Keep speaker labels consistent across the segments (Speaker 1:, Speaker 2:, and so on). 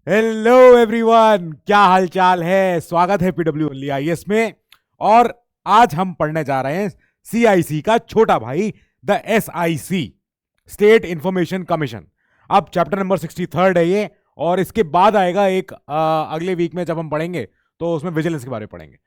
Speaker 1: Hello everyone, क्या हालचाल है। स्वागत है पीडब्ल्यू ओनली आईएएस में। और आज हम पढ़ने जा रहे हैं सीआईसी का छोटा भाई, the SIC, state information commission. अब चैप्टर नंबर 63 है ये, और इसके बाद आएगा एक अगले वीक में जब हम पढ़ेंगे तो उसमें विजिलेंस के बारे में पढ़ेंगे।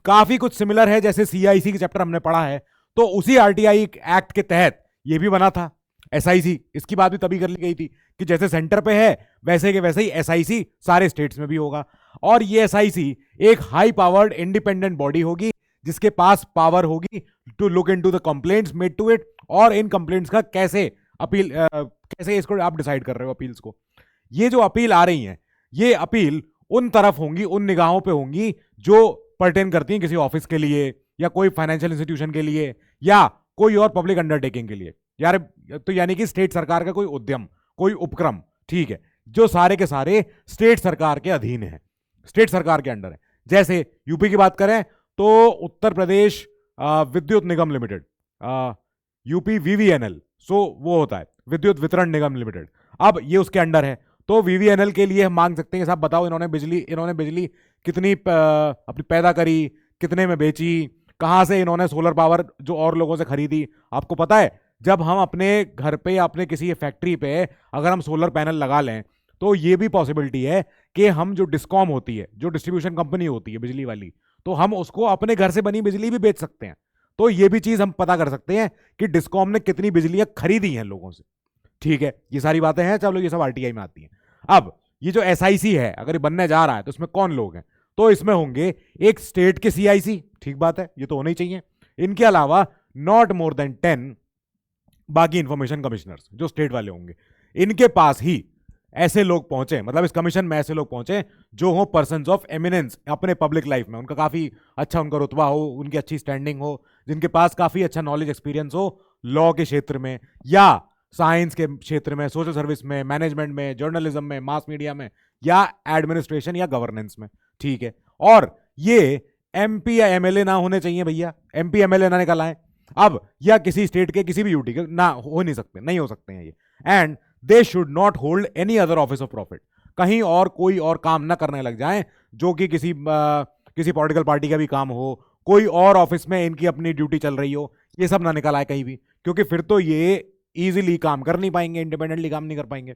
Speaker 1: काफी कुछ सिमिलर है, जैसे सीआईसी के चैप्टर हमने पढ़ा है तो उसी आरटीआई एक्ट के तहत ये भी बना था एसआईसी। इसकी बात भी तभी कर ली गई थी कि जैसे सेंटर पे है वैसे के वैसे ही एसआईसी सारे स्टेट्स में भी होगा। और ये एसआईसी एक हाई पावर्ड इंडिपेंडेंट बॉडी होगी जिसके पास पावर होगी to look into the complaints made to it, और इन कंप्लेंट्स का कैसे अपील कैसे इसको आप डिसाइड कर रहे हो अपील्स को। ये जो अपील आ रही है, ये अपील उन तरफ होंगी, उन निगाहों पे होंगी जो पर्टेन करती हैं किसी ऑफिस के लिए या कोई फाइनेंशियल इंस्टीट्यूशन के लिए या कोई और पब्लिक अंडरटेकिंग के लिए। यार तो यानी कि स्टेट सरकार का कोई उद्यम, कोई उपक्रम, ठीक है, जो सारे के सारे स्टेट सरकार के अधीन है, स्टेट सरकार के अंडर है। जैसे यूपी की बात करें तो उत्तर प्रदेश विद्युत निगम लिमिटेड, यूपी वीवीएनएल, वो होता है विद्युत वितरण निगम लिमिटेड। अब ये उसके अंडर है तो वीवीएनएल के लिए हम मांग सकते हैं, साहब बताओ इन्होंने बिजली कितनी अपनी पैदा करी, कितने में बेची, कहां से इन्होंने सोलर पावर जो और लोगों से खरीदी। आपको पता है जब हम अपने घर पे या अपने किसी फैक्ट्री पे अगर हम सोलर पैनल लगा लें तो ये भी पॉसिबिलिटी है कि हम जो डिस्कॉम होती है, जो डिस्ट्रीब्यूशन कंपनी होती है बिजली वाली, तो हम उसको अपने घर से बनी बिजली भी बेच सकते हैं। तो ये भी चीज हम पता कर सकते हैं कि डिस्कॉम ने कितनी बिजलियां खरीदी हैं लोगों से। ठीक है, ये सारी बातें हैं, चलो ये सब आरटीआई में आती हैं। अब ये जो एसआईसी है अगर ये बनने जा रहा है तो इसमें कौन लोग हैं, तो इसमें होंगे एक स्टेट के सीआईसी, ठीक बात है, ये तो होने ही चाहिए। इनके अलावा नॉट मोर देन 10 बाकी इंफॉर्मेशन कमिश्नर्स जो स्टेट वाले होंगे। इनके पास ही ऐसे लोग पहुंचे, मतलब इस कमीशन में ऐसे लोग पहुंचे जो हो पर्सन्स ऑफ एमिनेंस अपने पब्लिक लाइफ में, उनका काफी अच्छा उनका रुतबा हो, उनकी अच्छी स्टैंडिंग हो, जिनके पास काफी अच्छा नॉलेज एक्सपीरियंस हो लॉ के क्षेत्र में या साइंस के क्षेत्र में, सोशल सर्विस में, मैनेजमेंट में, जर्नलिज्म में, मास मीडिया में या एडमिनिस्ट्रेशन या गवर्नेंस में। ठीक है, और ये एमपी या एमएलए ना होने चाहिए भैया, एमपी एमएलए ना निकल आए अब, या किसी स्टेट के किसी भी यूटी के ना हो नहीं सकते, नहीं हो सकते हैं ये। And they should not hold any other office of profit, कहीं और कोई और काम ना करने लग जाएं जो कि किसी पॉलिटिकल पार्टी का भी काम हो, कोई और ऑफिस में इनकी अपनी ड्यूटी चल रही हो, ये सब ना निकल आए कहीं भी, क्योंकि फिर तो ये इजीली काम कर नहीं पाएंगे, इंडिपेंडेंटली काम नहीं कर पाएंगे।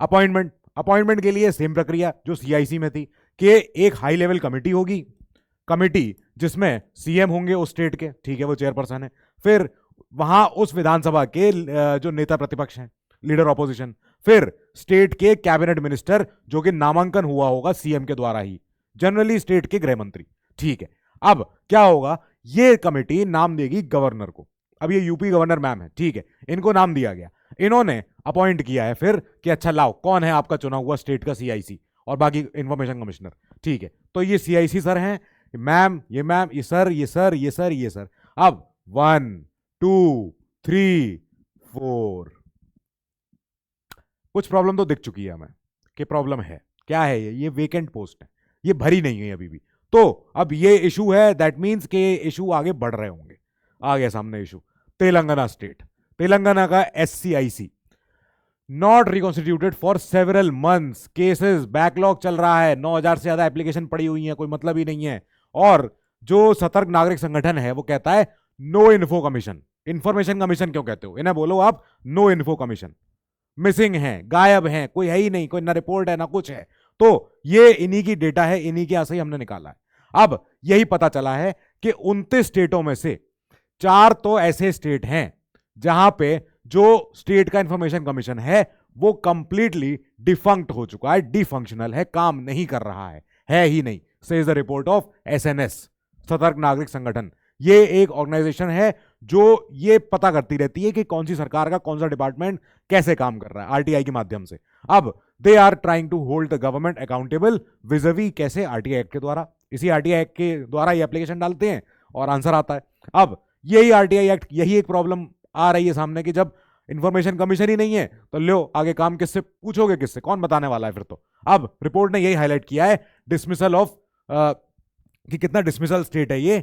Speaker 1: अपॉइंटमेंट के लिए सेम प्रक्रिया जो सीआईसी में थी कि एक हाई लेवल कमेटी होगी, कमेटी जिसमें सीएम होंगे उस स्टेट के, ठीक है, वो चेयरपर्सन है। फिर वहां उस विधानसभा के जो नेता प्रतिपक्ष हैं, लीडर ऑपोजिशन, फिर स्टेट के कैबिनेट मिनिस्टर जो कि नामांकन हुआ होगा सीएम के द्वारा ही, जनरली स्टेट के गृह मंत्री। ठीक है, अब क्या होगा, ये कमेटी नाम देगी गवर्नर को। अब ये यूपी गवर्नर मैम है, ठीक है, इनको नाम दिया गया, इन्होंने अपॉइंट किया है फिर कि अच्छा लाओ कौन है आपका चुना हुआ स्टेट का सीआईसी और बाकी इंफॉर्मेशन कमिश्नर। ठीक है, तो ये सीआईसी सर हैं, मैम, ये सर, ये सर, ये सर, ये सर। अब 1 2 3 4 कुछ प्रॉब्लम तो दिख चुकी है हमें कि प्रॉब्लम है क्या है। ये वेकेंट पोस्ट है, ये भरी नहीं है अभी भी। तो अब ये इशू है, दैट मीन्स के इशू आगे बढ़ रहे होंगे। आ गया सामने इशू, तेलंगाना स्टेट, तेलंगाना का SCIC not reconstituted for several months, cases backlog चल रहा है, 9000 से ज्यादा एप्लीकेशन पड़ी हुई है, कोई मतलब ही नहीं है। और जो सतर्क नागरिक संगठन है वो कहता है no info commission. Information commission क्यों कहते हो, इन्हें बोलो आप नो इन्फो कमीशन। मिसिंग है, गायब है, कोई है ही नहीं, कोई ना रिपोर्ट है ना कुछ है। तो ये इन्हीं की डेटा है, इन्हीं के से ही हमने निकाला है। अब यही पता चला है कि 29 स्टेटों में से 4 तो ऐसे स्टेट हैं जहां पे जो स्टेट का इंफॉर्मेशन कमीशन है वो कंप्लीटली डिफंक्ट हो चुका है, डिफंक्शनल है, काम नहीं कर रहा है ही नहीं, says the report of SNS, सतर्क नागरिक संगठन। ये एक ऑर्गेनाइजेशन है जो ये पता करती रहती है कि कौन सी सरकार का कौन सा डिपार्टमेंट कैसे काम कर रहा है आरटीआई के माध्यम से। अब they are trying to hold the government accountable विजवी, कैसे, आरटीआई एक्ट के द्वारा। इसी आरटीआई एक्ट के द्वारा ये एप्लीकेशन डालते हैं और आंसर आता है। अब यही आरटीआई एक्ट, यही एक प्रॉब्लम आ रही है सामने कि जब इंफॉर्मेशन कमीशन ही नहीं है तो लो आगे काम किससे पूछोगे, किससे, कौन बताने वाला है फिर तो। अब रिपोर्ट ने यही हाईलाइट किया है डिसमिसल ऑफ कि कितना डिसमिसल स्टेट है ये,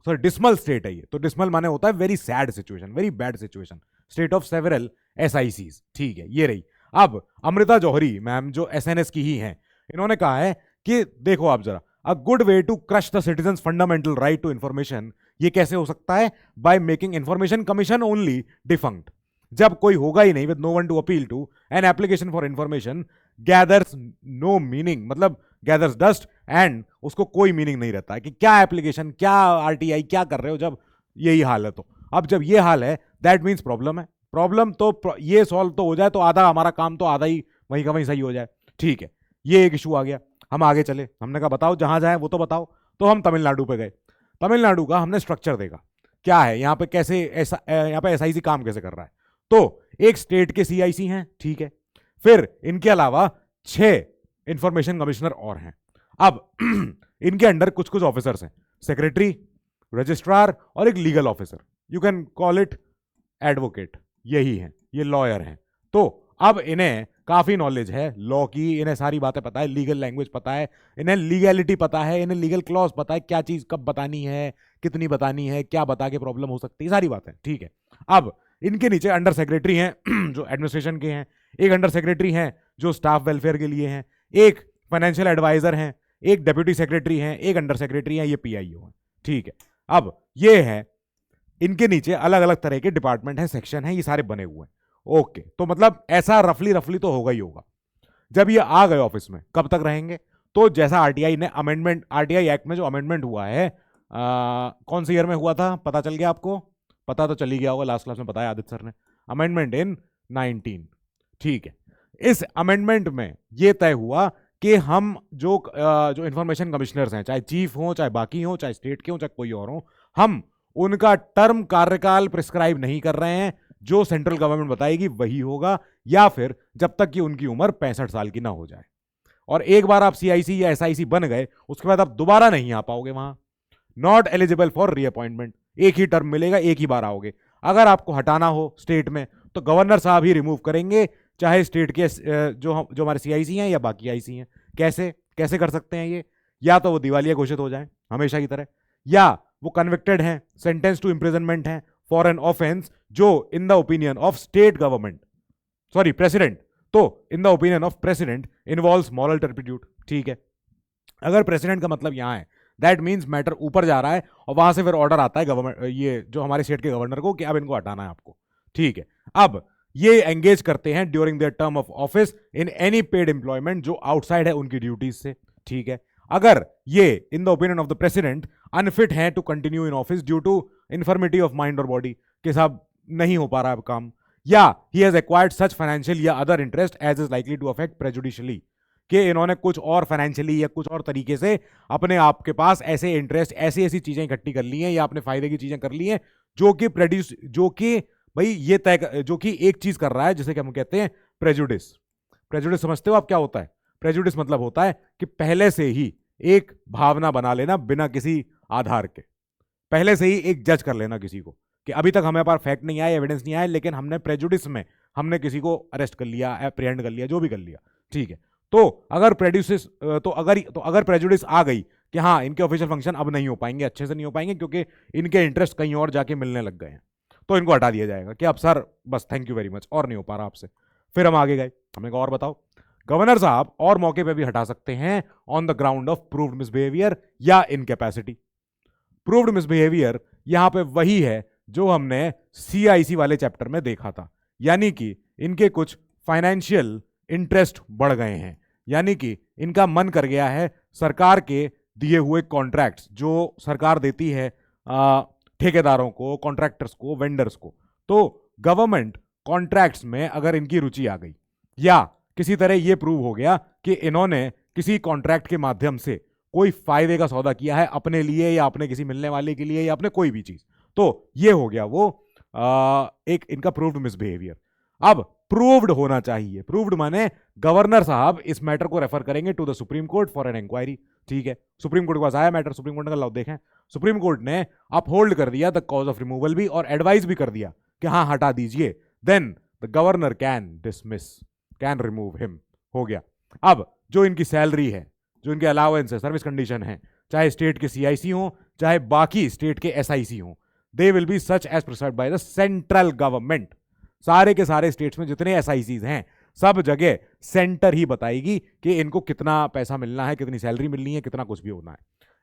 Speaker 1: सॉरी डिसमल स्टेट है ये। तो डिसमल माने होता है very sad situation, very bad situation, state of several एसआईसीज। ठीक है, ये रही। अब अमृता जौहरी मैम जो एसएनएस की ही हैं, इन्होंने कहा है कि देखो आप जरा, a good way to crush the citizens fundamental right to information, ये कैसे हो सकता है? By making information commission only defunct. जब कोई होगा ही नहीं, with no one to appeal to, an application for information gathers no meaning, मतलब गैदर्स डस्ट, एंड उसको कोई मीनिंग नहीं रहता है कि क्या एप्लीकेशन, क्या आरटीआई, क्या कर रहे हो, जब यही हाल है। तो अब जब ये हाल है, दैट मीन्स प्रॉब्लम है। प्रॉब्लम तो ये सॉल्व तो हो जाए तो आधा हमारा काम तो आधा ही वहीं का वहीं सही हो जाए। ठीक है, ये एक इशू आ गया। हम आगे चले, हमने कहा बताओ जहां जाए वो तो बताओ। तो हम तमिलनाडु पे गए। तमिलनाडु का हमने स्ट्रक्चर देखा, क्या है यहाँ पे, कैसे ऐसा यहाँ पे एसआईसी काम कैसे कर रहा है। तो एक स्टेट के सीआईसी हैं, ठीक है, फिर इनके अलावा 6 इंफॉर्मेशन कमिश्नर और हैं। अब इनके अंडर कुछ कुछ ऑफिसर्स हैं, सेक्रेटरी, रजिस्ट्रार और एक legal officer, you can call it advocate, यही हैं, ये लॉयर हैं। तो अब इन्हें काफी नॉलेज है लॉ की, इन्हें सारी बातें पता है, लीगल लैंग्वेज पता है, इन्हें लीगैलिटी पता है, इन्हें लीगल क्लॉज पता है, क्या चीज कब बतानी है, कितनी बतानी है, क्या बता के प्रॉब्लम हो सकती है, सारी बातें। ठीक है, अब इनके नीचे अंडर सेक्रेटरी हैं जो एडमिनिस्ट्रेशन के हैं, एक अंडर सेक्रेटरी हैं जो स्टाफ वेलफेयर के लिए हैं, एक फाइनेंशियल एडवाइजर हैं, एक डेप्यूटी सेक्रेटरी हैं, एक अंडर सेक्रेटरी हैं, ये पीआईओ हैं। ठीक है, अब ये है, इनके नीचे अलग अलग तरह के डिपार्टमेंट हैं, सेक्शन हैं, ये सारे बने हुए हैं। ओके, तो मतलब ऐसा रफली तो होगा ही होगा। जब ये आ गए ऑफिस में, कब तक रहेंगे? तो जैसा आरटीआई ने अमेंडमेंट, आरटीआई एक्ट में जो अमेंडमेंट हुआ है, कौन से ईयर में हुआ था, पता चल गया आपको? पता तो चल ही गया होगा, लास्ट क्लास में बताया आदित्य सर ने, अमेंडमेंट इन 19। ठीक है, इस अमेंडमेंट में यह तय हुआ कि हम जो इंफॉर्मेशन कमिश्नर्स हैं, चाहे चीफ हो, चाहे बाकी हो, चाहे स्टेट के हो, चाहे कोई और हो, हम उनका टर्म कार्यकाल प्रिस्क्राइब नहीं कर रहे हैं। जो सेंट्रल गवर्नमेंट बताएगी वही होगा, या फिर जब तक कि उनकी उम्र 65 साल की ना हो जाए। और एक बार आप सीआईसी या एसआईसी बन गए, उसके बाद आप दोबारा नहीं आ पाओगे वहां। नॉट एलिजिबल फॉर रीअपॉइंटमेंट, एक ही टर्म मिलेगा, एक ही बार आओगे। अगर आपको हटाना हो स्टेट में तो गवर्नर साहब ही रिमूव करेंगे, चाहे स्टेट के जो हमारे सीआईसी हैं या बाकी आईसी हैं। कैसे कैसे कर सकते हैं ये? या तो वो दिवालिया घोषित हो जाए हमेशा की तरह, या वो कन्विक्टेड हैं, सेंटेंस टू इंप्रिजनमेंट हैं फॉर एन ऑफेंस जो in the opinion of state government, sorry president, तो in the opinion of president involves moral turpitude. ठीक है, अगर प्रेसिडेंट का मतलब यहां है, दैट मीन्स मैटर ऊपर जा रहा है और वहां से फिर ऑर्डर आता है गवर्नमेंट, ये जो हमारे स्टेट के गवर्नर को, कि अब इनको हटाना है आपको। ठीक है, अब ये एंगेज करते हैं during their term of office in any paid employment जो आउटसाइड है उनकी ड्यूटीज से। ठीक है, अगर ये in the opinion of the president unfit हैं to continue in office due to infirmity of mind और बॉडी, के साहब नहीं हो पा रहा है काम, या he has acquired such financial या other interest as is likely to affect prejudicially, कि इन्होंने कुछ और फाइनेंशियली या कुछ और तरीके से अपने आप के पास ऐसे इंटरेस्ट, ऐसी ऐसी चीजें इकट्ठी कर ली हैं या अपने फायदे की चीजें कर ली हैं जो कि भाई ये तय, जो कि एक चीज कर रहा है जिसे हम कहते हैं प्रेजुडिस। प्रेजुडिस समझते हो आप क्या होता है? प्रेजुडिस मतलब होता है कि पहले से ही एक भावना बना लेना बिना किसी आधार के, पहले से ही एक जज कर लेना किसी को, कि अभी तक हमें पास फैक्ट नहीं आया, एविडेंस नहीं आया, लेकिन हमने प्रेजुडिस में हमने किसी को अरेस्ट कर लिया, एप्रीहेंड कर लिया, जो भी कर लिया। ठीक है, तो अगर प्रेजुडिस आ गई कि हाँ इनके ऑफिशियल फंक्शन अब नहीं हो पाएंगे, अच्छे से नहीं हो पाएंगे क्योंकि इनके इंटरेस्ट कहीं और जाके मिलने लग गए हैं, तो इनको हटा दिया जाएगा कि अब सर बस थैंक यू वेरी मच, और नहीं हो पा रहा आपसे। फिर हम आगे गए, हमने कहा और बताओ, गवर्नर साहब और मौके पे भी हटा सकते हैं on the ground of proved misbehaviour या इनकैपेसिटी। प्रूव्ड मिसबिहेवियर यहां पे वही है जो हमने सीआईसी वाले चैप्टर में देखा था, यानी कि इनके कुछ फाइनेंशियल इंटरेस्ट बढ़ गए हैं, यानी कि इनका मन कर गया है सरकार के दिए हुए कॉन्ट्रैक्ट्स जो सरकार देती है ठेकेदारों को, कॉन्ट्रैक्टर्स को, वेंडर्स को, तो गवर्नमेंट कॉन्ट्रैक्ट्स में अगर इनकी रुचि आ गई या किसी तरह यह प्रूव हो गया कि इन्होंने किसी कॉन्ट्रैक्ट के माध्यम से कोई फायदे का सौदा किया है अपने लिए या अपने किसी मिलने वाले के लिए या अपने कोई भी चीज, तो ये हो गया वो एक इनका प्रूव्ड मिसबिहेवियर। अब प्रूव्ड होना चाहिए, प्रूव्ड माने गवर्नर साहब इस मैटर को रेफर करेंगे to the supreme court for an inquiry. ठीक है, सुप्रीम कोर्ट के पास आया मैटर, सुप्रीम कोर्ट ने कहा देखें, सुप्रीम कोर्ट ने अपहोल्ड कर दिया द कॉज ऑफ रिमूवल भी और एडवाइस भी कर दिया कि हाँ हटा दीजिए, then the governor can dismiss, can remove him, हो गया। अब जो इनकी सैलरी है, जो इनके अलाउंस है, सर्विस कंडीशन है, चाहे स्टेट के सीआईसी हो चाहे बाकी स्टेट के एसआईसी हो, they will be such as prescribed by the central government. सारे के सारे स्टेट्स में जितने एसआईसीज हैं सब जगह सेंटर ही बताएगी कि इनको कितना पैसा मिलना है, कितनी सैलरी मिलनी है, कितना कुछ भी होना है।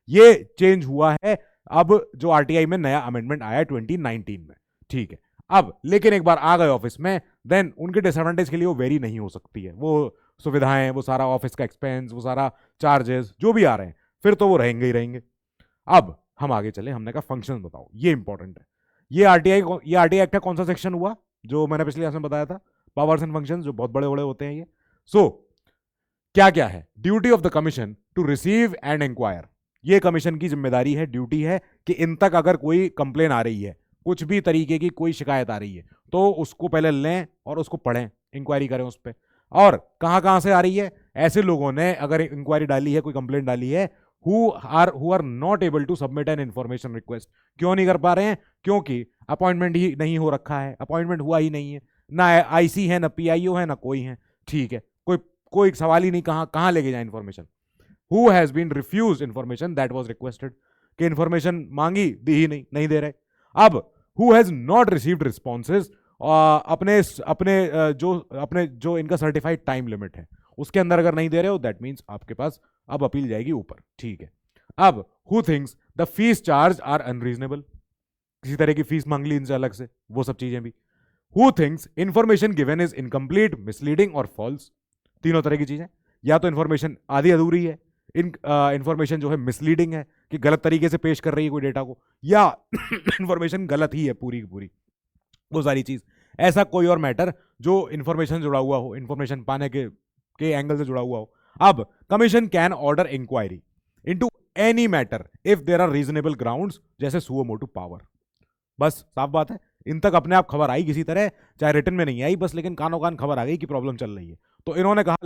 Speaker 1: ये चेंज हुआ है अब जो आरटीआई में नया अमेंडमेंट आया है 2019 में, ठीक है। अब लेकिन एक बार आ गए ऑफिस में, देन उनके डिसएडवांटेज के लिए वो वेरी नहीं हो सकती है, वो सुविधाएं, वो सारा ऑफिस का एक्सपेंस, वो सारा चार्जेस जो भी आ रहे हैं, फिर तो वो रहेंगे ही रहेंगे। अब हम आगे चले, हमने कहा फंक्शन बताओ, ये इंपॉर्टेंट है। ये आरटीआई एक्ट का कौन सा सेक्शन हुआ जो मैंने पिछले क्लास में बताया था, पावर्स एंड फंक्शंस, जो बहुत बड़े बड़े होते हैं ये। सो क्या क्या है, duty of the commission to receive and inquire, ये कमीशन की जिम्मेदारी है, ड्यूटी है कि इन तक अगर कोई कंप्लेन आ रही है, कुछ भी तरीके की कोई शिकायत आ रही है, तो उसको पहले लें और उसको पढ़ें, इंक्वायरी करें उस पर। और कहां कहां से आ रही है, ऐसे लोगों ने अगर इंक्वायरी डाली है, कोई कंप्लेंट डाली है, who are not able to submit an information request. क्यों नहीं कर पा रहे हैं? क्योंकि अपॉइंटमेंट ही नहीं हो रखा है, अपॉइंटमेंट हुआ ही नहीं है, ना आईसी है, ना पीआईओ है, ना कोई है, ठीक है। कोई कोई सवाल ही नहीं, कहां लेके जाए information. Who has been refuse information that was requested, कि इन्फॉर्मेशन मांगी, दी ही नहीं दे रहे। अब who has not received responses, अपने अपने जो इनका सर्टिफाइड टाइम लिमिट है उसके अंदर अगर नहीं दे रहे हो, दैट मीन्स आपके पास अब अपील जाएगी ऊपर, ठीक है। अब who thinks the fees charge are unreasonable, किसी तरह की फीस मांग ली इनसे अलग से, वो सब चीजें भी। Who thinks information given is incomplete, misleading और फॉल्स, तीनों तरह की चीजें, या तो इंफॉर्मेशन आधी अधूरी है, इंफॉर्मेशन जो है मिसलीडिंग है कि गलत तरीके से पेश कर रही है कोई डेटा को, या इंफॉर्मेशन गलत ही है पूरी की पूरी, वो सारी चीज। ऐसा कोई और मैटर जो इंफॉर्मेशन जुड़ा हुआ हो, इंफॉर्मेशन पाने के एंगल से जुड़ा हुआ हो। अब commission can order inquiry into any matter if there are reasonable grounds, जैसे सुओ मोटू पावर। बस साफ बात है, इन तक अपने आप खबर आई किसी तरह, चाहे रिटर्न में नहीं आई बस, लेकिन कानों कान खबर आ गई कि प्रॉब्लम चल रही है, तो इन्होंने कहा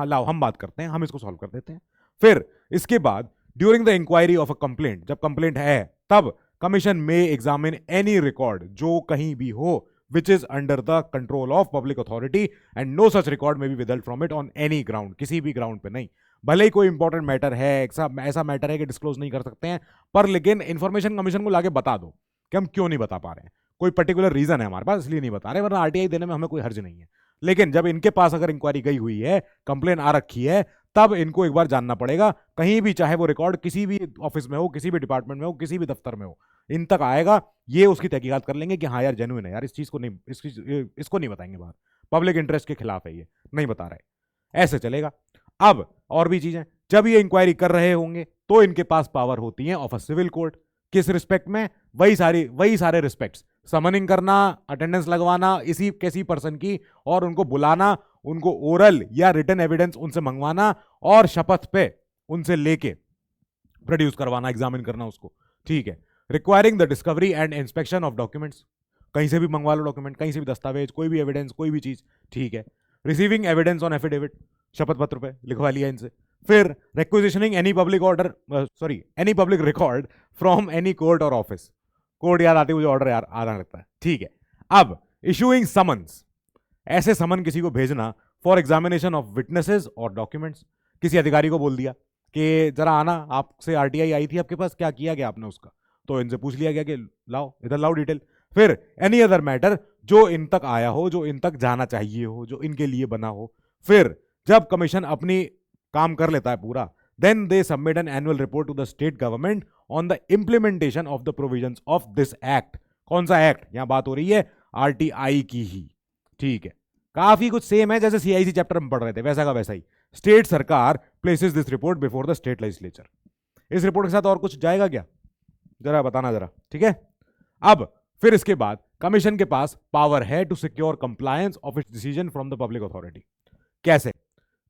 Speaker 1: लाओ हम बात करते हैं, हम इसको सॉल्व कर देते हैं। फिर इसके बाद during the inquiry of a complaint, जब कंप्लेंट है तब कमीशन में एग्जामिन एनी रिकॉर्ड जो कहीं भी हो which is under the control of public authority and no such record may be withheld from it on any ground, किसी भी ग्राउंड पे नहीं। भले ही कोई इंपॉर्टेंट मैटर है, ऐसा मैटर है कि डिस्क्लोज नहीं कर सकते हैं, पर लेकिन इंफॉर्मेशन कमीशन को लाके बता दो कि हम क्यों नहीं बता पा रहे हैं, कोई पर्टिकुलर रीजन है हमारे पास इसलिए नहीं बता रहे, वरना आरटीआई देने में हमें कोई हर्ज नहीं है। लेकिन जब इनके पास अगर इंक्वायरी गई हुई है, कंप्लेन आ रखी है, तब इनको एक बार जानना पड़ेगा, कहीं भी चाहे वो रिकॉर्ड किसी भी ऑफिस में हो, किसी भी डिपार्टमेंट में हो, किसी भी दफ्तर में हो, इन तक आएगा, ये उसकी तहकीकात कर लेंगे कि हाँ यार जेन्युइन है यार, इस चीज को नहीं, इसको नहीं बताएंगे बाहर, पब्लिक इंटरेस्ट के खिलाफ है, ये नहीं बता रहे, ऐसे चलेगा। अब और भी चीजें, जब ये इंक्वायरी कर रहे होंगे तो इनके पास पावर होती है ऑफ अ सिविल कोर्ट, किस रिस्पेक्ट में? वही सारे रिस्पेक्ट्स, समनिंग करना, अटेंडेंस लगवाना इसी किसी पर्सन की, और उनको बुलाना, उनको ओरल या रिटन एविडेंस उनसे मंगवाना, और शपथ पे उनसे लेके प्रोड्यूस करवाना, एग्जामिन करना उसको, ठीक है। Requiring the discovery and inspection of documents, कहीं से भी मंगवा लो डॉक्यूमेंट, कहीं से भी दस्तावेज, कोई भी एविडेंस, कोई भी चीज, ठीक है। रिसीविंग एविडेंस ऑन एफिडेविट, शपथ पत्र पे लिखवा लिया इनसे। फिर requisitioning any public any public record from any court और ऑफिस, कोर्ट याद आती है मुझे, ऑर्डर यार आना लगता है, ठीक है। अब इशूइंग समन्स, ऐसे समन किसी को भेजना फॉर एग्जामिनेशन ऑफ विटनेसेस और डॉक्यूमेंट्स, किसी अधिकारी को बोल दिया कि जरा आना, आपसे आरटीआई आई थी आपके पास, क्या किया गया आपने उसका, तो इनसे पूछ लिया गया कि लाओ इधर लाओ डिटेल। फिर एनी अदर मैटर जो इन तक आया हो, जो इन तक जाना चाहिए हो, जो इनके लिए बना हो। फिर जब कमीशन अपनी काम कर लेता है पूरा, then they submit an annual report to the state government on the implementation of the provisions of this act. कौन सा एक्ट? यहां बात हो रही है आरटीआई की ही, ठीक है। काफी कुछ सेम है जैसे सीआईसी चैप्टर में पढ़ रहे थे, वैसा का वैसा ही। स्टेट सरकार places this report before the state legislature. इस रिपोर्ट के साथ और कुछ जाएगा क्या, जरा बताना जरा, ठीक है। अब फिर इसके बाद कमीशन के पास पावर है to secure compliance of its decision from the public authority. कैसे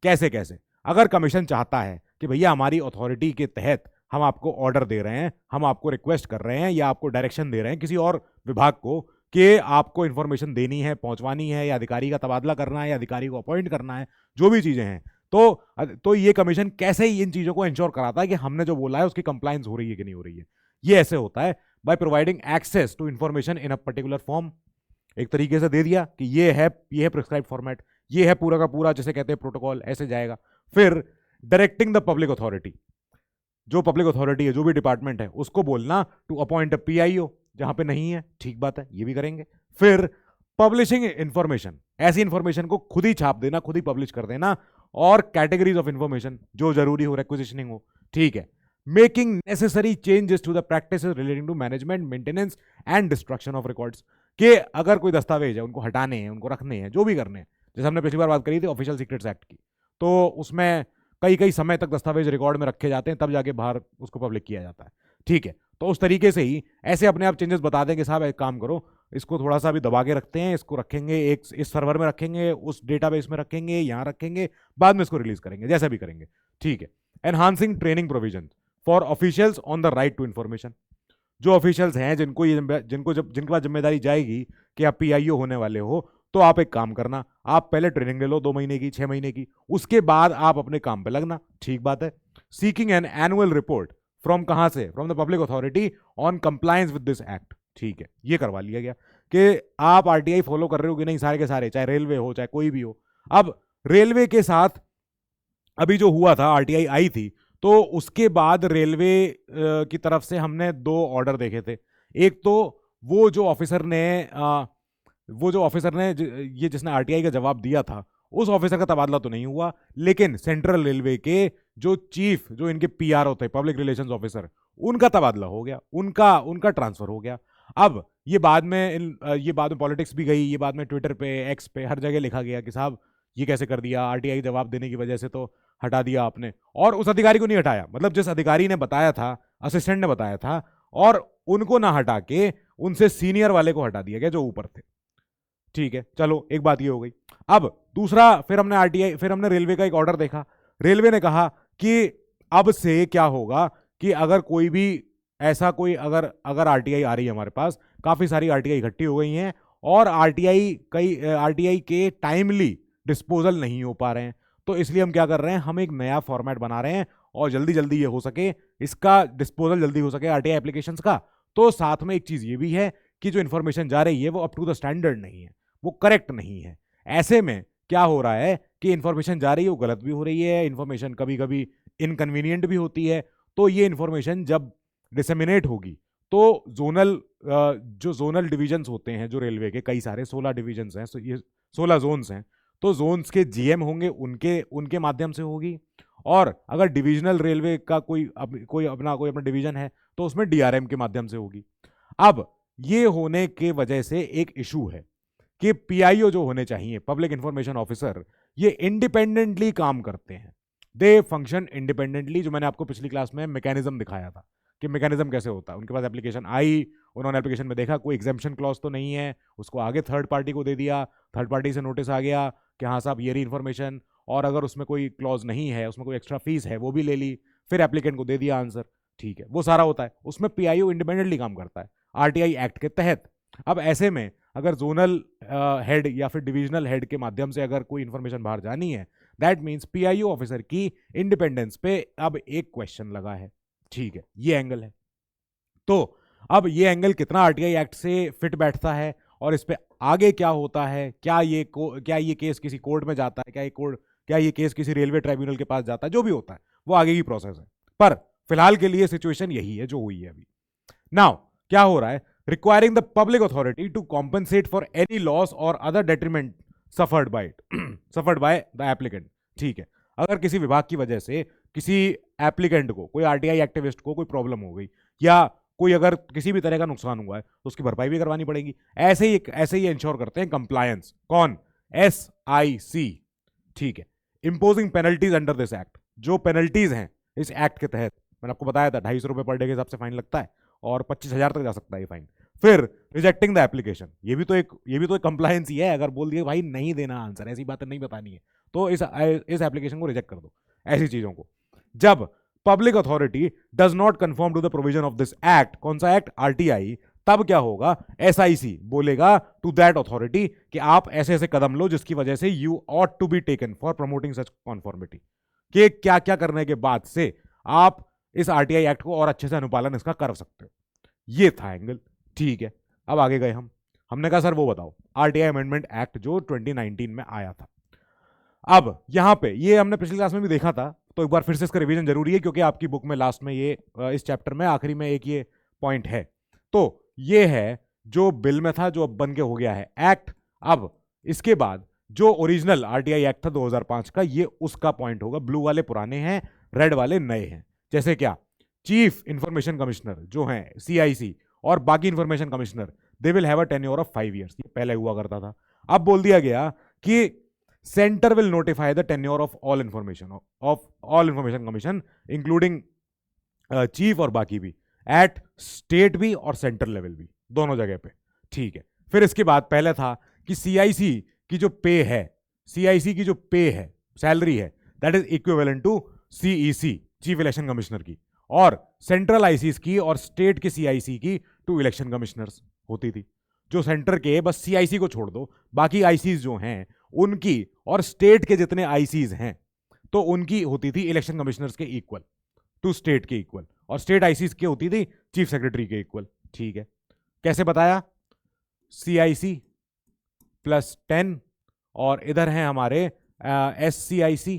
Speaker 1: कैसे कैसे? अगर कमीशन चाहता है कि भैया हमारी अथॉरिटी के तहत हम आपको ऑर्डर दे रहे हैं, हम आपको रिक्वेस्ट कर रहे हैं, या आपको डायरेक्शन दे रहे हैं किसी और विभाग को कि आपको इंफॉर्मेशन देनी है, पहुंचवानी है, या अधिकारी का तबादला करना है, या अधिकारी को अपॉइंट करना है, जो भी चीजें हैं, तो ये कमीशन कैसे इन चीजों को इंश्योर कराता है कि हमने जो बोला है उसकी कंप्लायंस हो रही है कि नहीं हो रही है। ये ऐसे होता है by providing access to information in a particular form. एक तरीके से दे दिया कि ये है प्रिस्क्राइब फॉर्मेट, ये है पूरा का पूरा, जैसे कहते हैं प्रोटोकॉल, ऐसे जाएगा। फिर डायरेक्टिंग द पब्लिक अथॉरिटी, जो पब्लिक अथॉरिटी है, जो भी डिपार्टमेंट है, उसको बोलना टू अपॉइंट अ पीआईओ, जहां पे नहीं है, ठीक बात है, ये भी करेंगे। फिर पब्लिशिंग इंफॉर्मेशन, ऐसी इंफॉर्मेशन को खुद ही छाप देना, खुद ही पब्लिश कर देना, और कैटेगरीज ऑफ इंफॉर्मेशन जो जरूरी हो, रिक्विजिशनिंग हो, ठीक है। Making necessary changes to the practices relating to management, maintenance and destruction of records, कि अगर कोई दस्तावेज है उनको हटाने हैं, उनको रखने हैं, जो भी करने हैं, जैसे हमने पिछली बार बात करी थी ऑफिशियल सीक्रेट्स एक्ट की, तो उसमें कई कई समय तक दस्तावेज रिकॉर्ड में रखे जाते हैं, तब जाके बाहर उसको पब्लिक किया जाता है, ठीक है। तो उस तरीके से ही ऐसे अपने आप चेंजेस बता देंगे, साहब एक काम करो, इसको थोड़ा सा भी दबा के रखते हैं, इसको रखेंगे एक इस सर्वर में रखेंगे, उस डेटाबेस में रखेंगे, यहाँ रखेंगे, बाद में इसको रिलीज करेंगे, जैसा भी करेंगे, ठीक है। Enhancing training provision for officials on the right to information, जो ऑफिशियल्स हैं जिनको जिनके पास जिम्मेदारी जाएगी कि आप पीआईओ होने वाले हो, तो आप एक काम करना, आप पहले ट्रेनिंग ले लो 2 महीने की, 6 महीने की, उसके बाद आप अपने काम पे लगना, ठीक बात है। Seeking N annual report from कहां से, from the public authority on compliance with this act, ठीक है, ये करवा लिया गया कि आप आरटीआई फॉलो कर रहे हो कि नहीं, सारे के सारे, चाहे रेलवे हो चाहे कोई भी हो। अब रेलवे के साथ अभी जो हुआ था, आरटीआई आई थी, तो उसके बाद रेलवे की तरफ से हमने 2 ऑर्डर देखे थे। एक तो वो जो ऑफिसर ने ये जिसने आरटीआई का जवाब दिया था, उस ऑफिसर का तबादला तो नहीं हुआ, लेकिन सेंट्रल रेलवे के जो चीफ, जो इनके पीआर होते हैं, पब्लिक रिलेशंस ऑफिसर, उनका तबादला हो गया, उनका ट्रांसफर हो गया। अब ये बाद में पॉलिटिक्स भी गई, ये बाद में ट्विटर पे, एक्स पे, हर जगह लिखा गया कि साहब ये कैसे कर दिया, आरटीआई जवाब देने की वजह से तो हटा दिया आपने, और उस अधिकारी को नहीं हटाया, मतलब जिस अधिकारी ने बताया था, असिस्टेंट ने बताया था, और उनको ना हटा के उनसे सीनियर वाले को हटा दिया गया जो ऊपर थे, ठीक है। चलो एक बात ये हो गई। अब दूसरा, फिर हमने रेलवे का एक ऑर्डर देखा। रेलवे ने कहा कि अब से क्या होगा कि अगर कोई भी ऐसा कोई अगर आरटीआई आ रही है हमारे पास, काफी सारी आरटीआई इकट्ठी हो गई हैं, और आरटीआई के टाइमली डिस्पोजल नहीं हो पा रहे हैं, तो इसलिए हम क्या कर रहे हैं, हम एक नया फॉर्मेट बना रहे हैं, और जल्दी जल्दी ये हो सके, इसका डिस्पोजल जल्दी हो सके आरटीआई एप्लीकेशंस का। तो साथ में एक चीज ये भी है कि जो इन्फॉर्मेशन जा रही है वो अप टू द स्टैंडर्ड नहीं है, वो करेक्ट नहीं है। ऐसे में क्या हो रहा है कि इंफॉर्मेशन जा रही है वो गलत भी हो रही है, इंफॉर्मेशन कभी कभी इनकन्वीनियंट भी होती है। तो ये इंफॉर्मेशन जब डिसेमिनेट होगी, तो जो जोनल डिविजन्स होते हैं, जो रेलवे के कई सारे 16 डिविजन्स हैं, ये 16 जोन्स हैं, तो जोन्स के जीएम होंगे, उनके माध्यम से होगी। और अगर डिविजनल रेलवे का कोई अपना डिवीजन है, तो उसमें डीआरएम के माध्यम से होगी। अब ये होने के वजह से एक इशू है कि पीआईओ जो होने चाहिए, पब्लिक इंफॉर्मेशन ऑफिसर, ये इंडिपेंडेंटली काम करते हैं, दे फंक्शन इंडिपेंडेंटली। जो मैंने आपको पिछली क्लास में मैकेनिज्म दिखाया था कि मैकेनिज्म कैसे होता है, उनके पास एप्लीकेशन आई, उन्होंने एप्लीकेशन में देखा कोई एग्जेम्पशन क्लॉज तो नहीं है, उसको आगे थर्ड पार्टी को दे दिया, थर्ड पार्टी से नोटिस आ गया कि हाँ साहब ये रही इन्फॉर्मेशन, और अगर उसमें कोई क्लॉज नहीं है, उसमें कोई एक्स्ट्रा फीस है, वो भी ले ली, फिर एप्लीकेंट को दे दिया आंसर, ठीक है, वो सारा होता है। उसमें पीआईओ इंडिपेंडेंटली काम करता है आरटीआई एक्ट के तहत। अब ऐसे में अगर जोनल हेड या फिर डिविजनल हेड के माध्यम से अगर कोई इंफॉर्मेशन बाहर जानी है, दैट मीन्स पीआईओ ऑफिसर की इंडिपेंडेंस पे अब एक क्वेश्चन लगा है, ठीक है, ये एंगल है। तो अब ये एंगल कितना आरटीआई एक्ट से फिट बैठता है, और इस पे आगे क्या होता है, क्या ये केस किसी कोर्ट में जाता है, क्या ये केस किसी रेलवे ट्राइब्यूनल के पास जाता है, जो भी होता है वो आगे की प्रोसेस है। पर फिलहाल के लिए सिचुएशन यही है जो हुई है अभी। नाउ क्या हो रहा है, requiring the public authority to compensate for any loss और other detriment suffered by the applicant, ठीक है। अगर किसी विभाग की वजह से किसी एप्लीकेंट को, कोई आरटीआई एक्टिविस्ट को कोई प्रॉब्लम हो गई, या कोई अगर किसी भी तरह का नुकसान हुआ है, तो उसकी भरपाई भी करवानी पड़ेगी। ऐसे ही इंश्योर करते हैं कंप्लायंस, कौन, एसआईसी, ठीक है। Imposing penalties under this act, जो पेनल्टीज हैं इस एक्ट के तहत, मैंने आपको बताया था 250 रुपए पर डे के हिसाब से फाइन लगता है, और 25,000 तक जा सकता है ये फाइन। फिर रिजेक्टिंग द एप्लीकेशन, ये भी तो एक कंप्लायंस ही है। अगर बोल दिए भाई नहीं देना आंसर, ऐसी बातें नहीं बतानी है, तो इस एप्लीकेशन को रिजेक्ट कर दो, ऐसी चीजों को। जब public authority does not conform to the provision of this act, कौन सा एक्ट, आरटीआई, तब क्या होगा, एसआईसी बोलेगा टू दैट अथॉरिटी कि आप ऐसे ऐसे कदम लो जिसकी वजह से you ought to be taken for promoting such conformity, कि क्या क्या करने के बाद से आप इस आरटीआई एक्ट को और अच्छे से अनुपालन इसका कर सकते हो। ये था एंगल, ठीक है। अब आगे गए हमने कहा सर वो बताओ आरटीआई अमेंडमेंट एक्ट जो 2019 में आया था। अब यहां पे ये हमने पिछली क्लास में भी देखा था, तो एक बार फिर से इसका रिवीजन जरूरी है, क्योंकि आपकी बुक में लास्ट में ये इस चैप्टर में आखिरी में एक ये पॉइंट है। तो ये है जो बिल में था, जो अब बन के हो गया है, एक्ट अब इसके बाद जो ओरिजिनल आरटीआई एक्ट था 2005 का, ये उसका पॉइंट होगा। ब्लू वाले पुराने हैं, रेड वाले नए हैं। जैसे क्या, चीफ इंफॉर्मेशन कमिश्नर जो हैं सीआईसी और बाकी information commissioner, they will have a tenure of 5 years। ये पहले हुआ करता था। अब बोल दिया गया कि centre will notify the tenure of all information commission including chief और बाकी भी, एट स्टेट भी और सेंट्रल लेवल भी, दोनों जगह पे। ठीक है। फिर इसके बाद पहले था कि सीआईसी की जो पे है, सीआईसी की जो पे है, सैलरी है, that is equivalent to CEC, chief election commissioner की, और सेंट्रल आईसीस की और स्टेट के सीआईसी की टू इलेक्शन कमिश्नर्स होती थी। जो सेंटर के, बस सीआईसी को छोड़ दो, बाकी आईसीस जो हैं उनकी, और स्टेट के जितने आईसीस हैं तो उनकी होती थी इलेक्शन कमिश्नर्स के इक्वल, टू स्टेट के इक्वल, और स्टेट आईसीस की होती थी चीफ सेक्रेटरी के इक्वल। ठीक है। कैसे बताया, सीआईसी प्लस 10, और इधर हैं हमारे एससीआईसी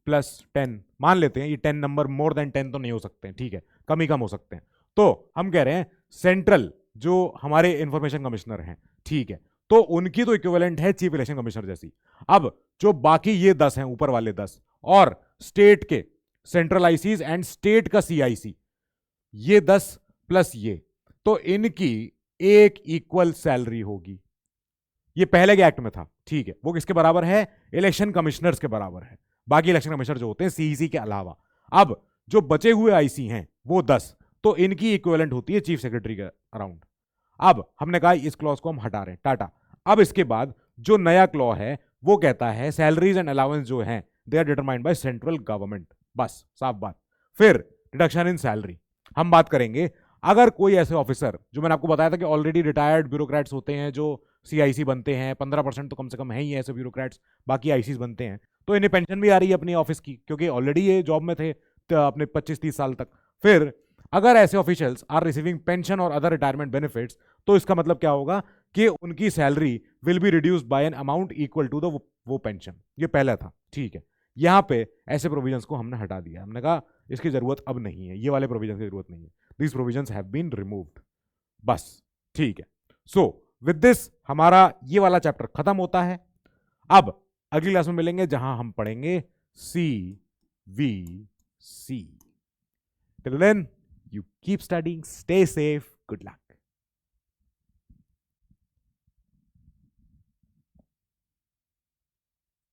Speaker 1: प्लस 10। मान लेते हैं ये 10 नंबर, मोर देन 10 तो नहीं हो सकते हैं, ठीक है, कम ही कम हो सकते हैं। तो हम कह रहे हैं सेंट्रल जो हमारे इंफॉर्मेशन कमिश्नर हैं, ठीक है, तो उनकी तो इक्विवेलेंट है चीफ इलेक्शन कमिश्नर जैसी। अब जो बाकी ये 10 हैं, ऊपर वाले 10, और स्टेट के सेंट्रल आईसीज एंड स्टेट का सीआईसी, ये 10 प्लस ये, तो इनकी एक इक्वल सैलरी होगी। ये पहले के एक्ट में था, ठीक है। वो किसके बराबर है, इलेक्शन कमिश्नर्स के बराबर है, बाकी इलेक्शन कमिश्नर जो होते हैं सीईसी के अलावा। अब जो बचे हुए आईसी हैं वो 10, तो इनकी इक्विवेलेंट होती है चीफ सेक्रेटरी के अराउंड। अब हमने कहा इस क्लॉज को हम हटा रहे हैं, टाटा। अब इसके बाद जो नया क्लॉ है वो कहता है सैलरीज एंड अलाउंस जो हैं they are determined by central government, बस साफ बात। फिर रिडक्शन इन सैलरी हम बात करेंगे। अगर कोई ऐसे ऑफिसर, जो मैंने आपको बताया था कि ऑलरेडी रिटायर्ड ब्यूरोक्रेट्स होते हैं जो सीआईसी बनते हैं, 15% तो कम से कम है ही ऐसे ब्यूरोक्रेट्स, बाकी आईसीस बनते हैं, तो इन्हें पेंशन भी आ रही है अपनी ऑफिस की, क्योंकि ऑलरेडी ये जॉब में थे अपने 25-30 साल तक। फिर अगर ऐसे ऑफिशियल्स आर रिसीविंग पेंशन और अदर रिटायरमेंट बेनिफिट्स, तो इसका मतलब क्या होगा कि उनकी salary will be reduced by an amount equal to the वो पेंशन। ये पहला था, ठीक है। यहां पे ऐसे प्रोविजंस को हमने हटा दिया, हमने कहा इसकी जरूरत अब नहीं है, ये वाले प्रोविजन की जरूरत नहीं है, these provisions have been removed, बस, ठीक है। सो विद दिस हमारा ये वाला चैप्टर खत्म होता है। अब अगली क्लास में मिलेंगे जहां हम पढ़ेंगे CVC। Till then, you keep studying, stay safe, good luck.